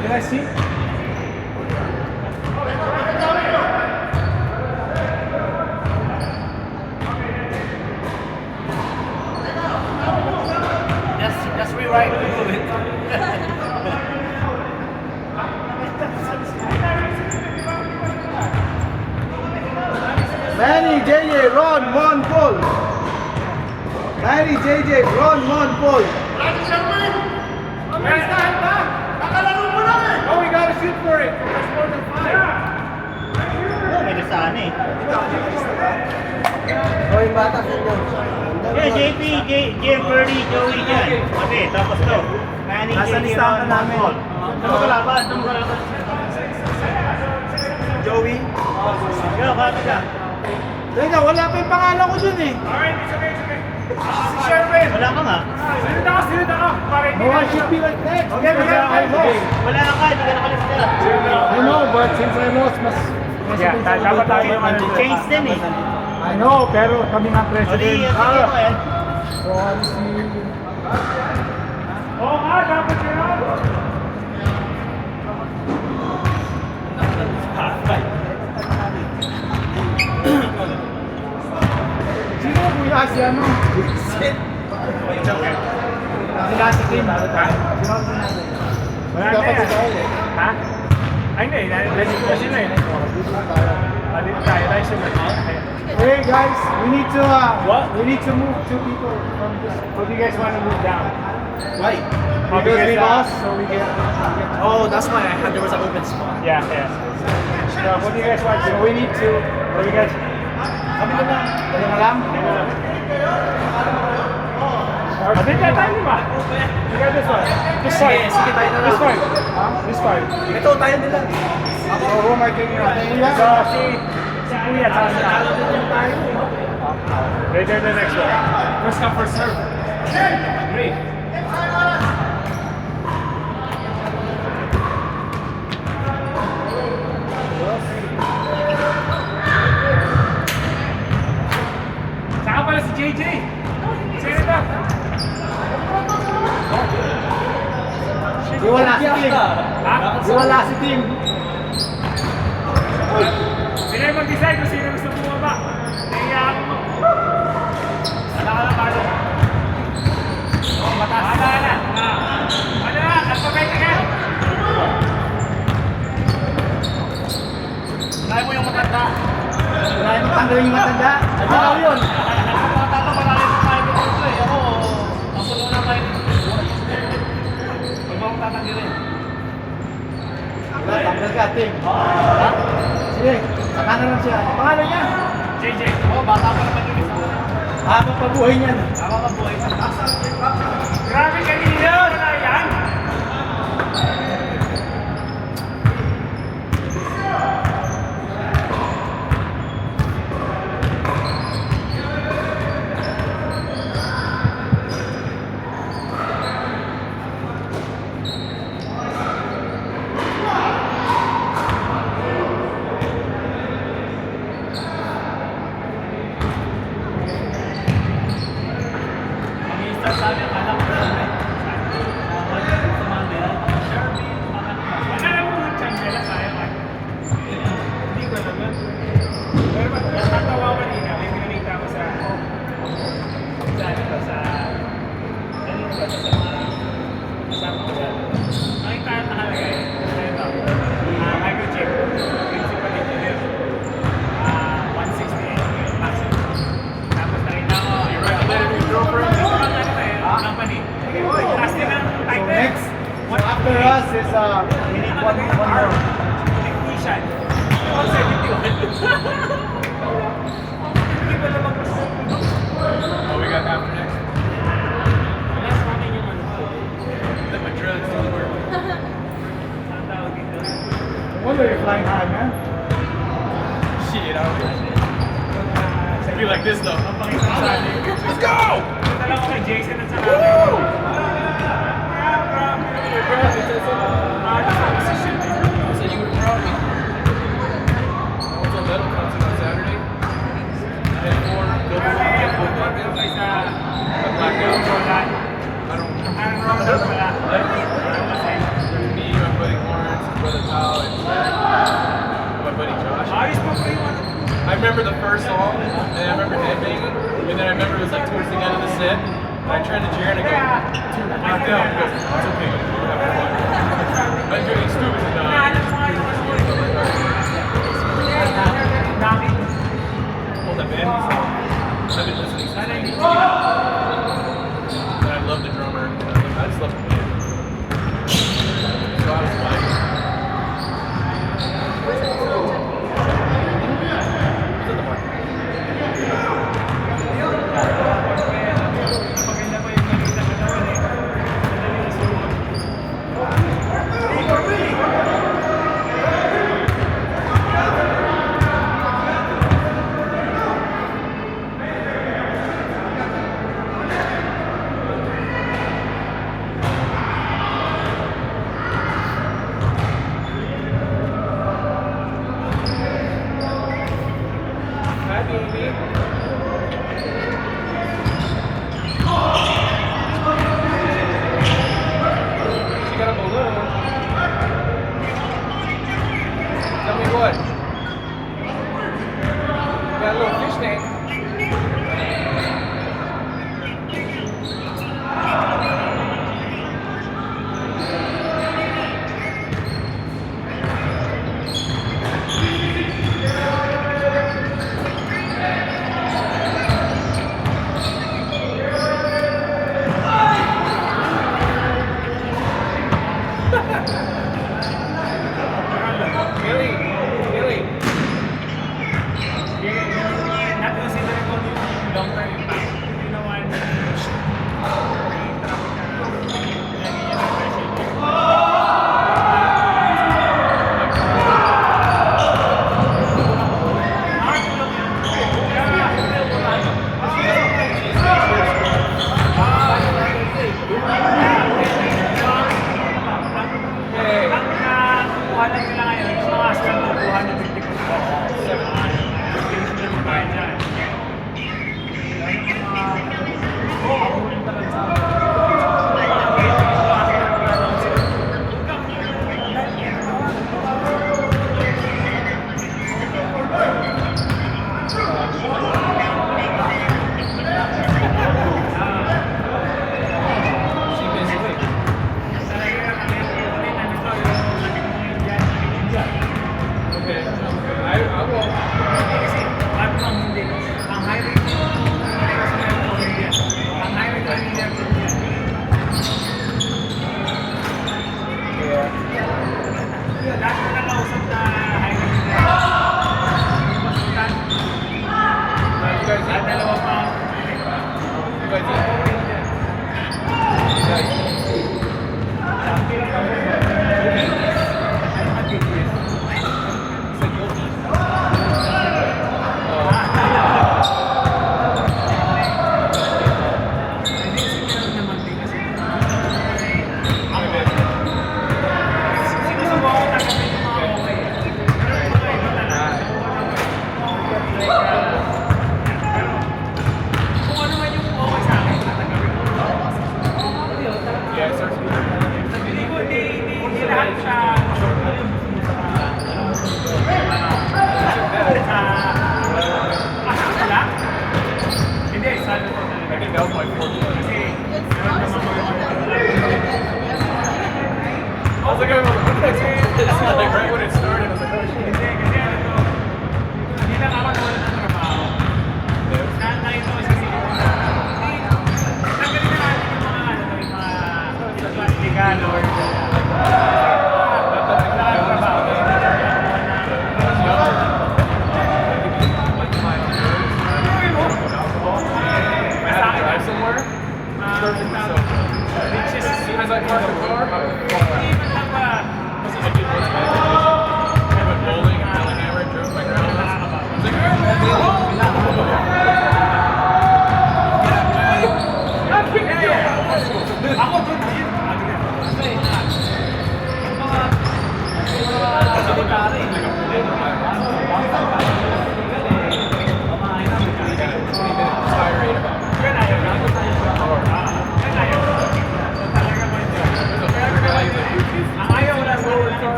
Can I see? Just rewrite it. Manny, JJ, Ron, Mon, Paul. Manny, JJ, Ron, Mon, Paul. Oh, we gotta shoot for it. That's more than 5. May nasaan eh. Oh, yung bata sa inyo. Yeah, JP, JM, Birdie, Joey dyan. Okay, tapos to. Manny, Nasa JJ, listahan Ron, namin. Paul. Ano kalaban? Ano kalaban? Joey. Yo, kapit ka. Teka, wala pa yung pangalan ko dun eh. Si Sherwin. Wala ka nga. Sinunod ako. No, I should be like that. Okay, we got I lost. Wala ka, hindi ka nakalista. I know, but since I lost, mas... dapat tayo yung Change din eh. I know, pero kami ng O di, president. sige mo eh. So, honestly... Oo nga, dapat yun. Sino yung kuya si ano? Sila si Kim. Wala na yan. Ha? Ay, hindi. Legit na sila eh. Dito tayo. Tayo sila. Hey guys, What? we need to move 2 people from this. What do you guys want to move down? Why? Because we lost, so we get Oh, that's why I had there was an open spot. Yeah, yeah. So, what do you guys want to so we need to... What do you guys... Kami na lang. Dali na lang. Dito tayo, di ba? You got this one. This side. Sige, sige, tayo na lang. This side. This side. Ito, tayo nila. So who am I taking out? So, si Kuya, tsaka si Al. Right there, the next one. First come, first serve. Great. Saka pala si JJ. Sino ito? Di wala si Tim. Ha? Di wala si Tim. Sino yung mag-decide kung sino gusto bumaba? Nahiya ako mo. Wala ka lang palo. Oh, mataas. Wala na. Ano na? Alphabet again. Kaya mo yung matanda. Wala yung tanggalin yung matanda. Ano daw yun? Tatang marami pa tayo dito eh. Ako, ako na lang tayo. Huwag mo akong tatanggirin. Wala, tanggal ka, Tim. Ha? Sige, saka na lang siya. Ang pangalan niya? JJ. Oo, bata pa naman yun. Habang pabuhay niyan. Tama ka buhay. Grabe kanina. Wala yan. Sabi, alam ko na eh. Alam mo yung chancela tayo ka? Hindi ko alam yun. Pero mas natawa ko kanina, may pinanita ko sa kasama ko yan. Ang tayo nakalagay, ito, microchip, principal engineer, 168 passive. Tapos nakita ko, I wrote a letter to your girlfriend, gusto ka na company. Tapos din ang So title. next, after us is we need one more. Technician. Oh, 71. Hindi ko naman kasi. Oh, we got after next. Last namin yung ano. Let my drugs do the work. Ang tawag dito. No wonder you're flying high, man. Shit, I don't be like this though. Ang pakita ko sa atin. Let's go! Punta lang ako kay Jason at sa akin. Grabe. Ano sa position eh. I remember the first song, and I remember headbanging, and then I remember it was like towards the end of the set, and I turned to Jared and I go, dude, knock down. He goes, it's okay, we're having fun. I'm doing stupid and hold that band. I've been listening since 92. And I love the drummer. I just love the band. So I was like,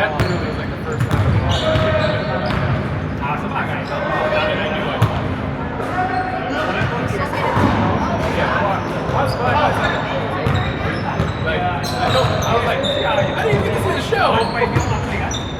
That literally was like the first time I watched it. Ah, sabagay. And I knew it. Yeah, I was fine. Like, I was like, I didn't even get to see the show. May yung mga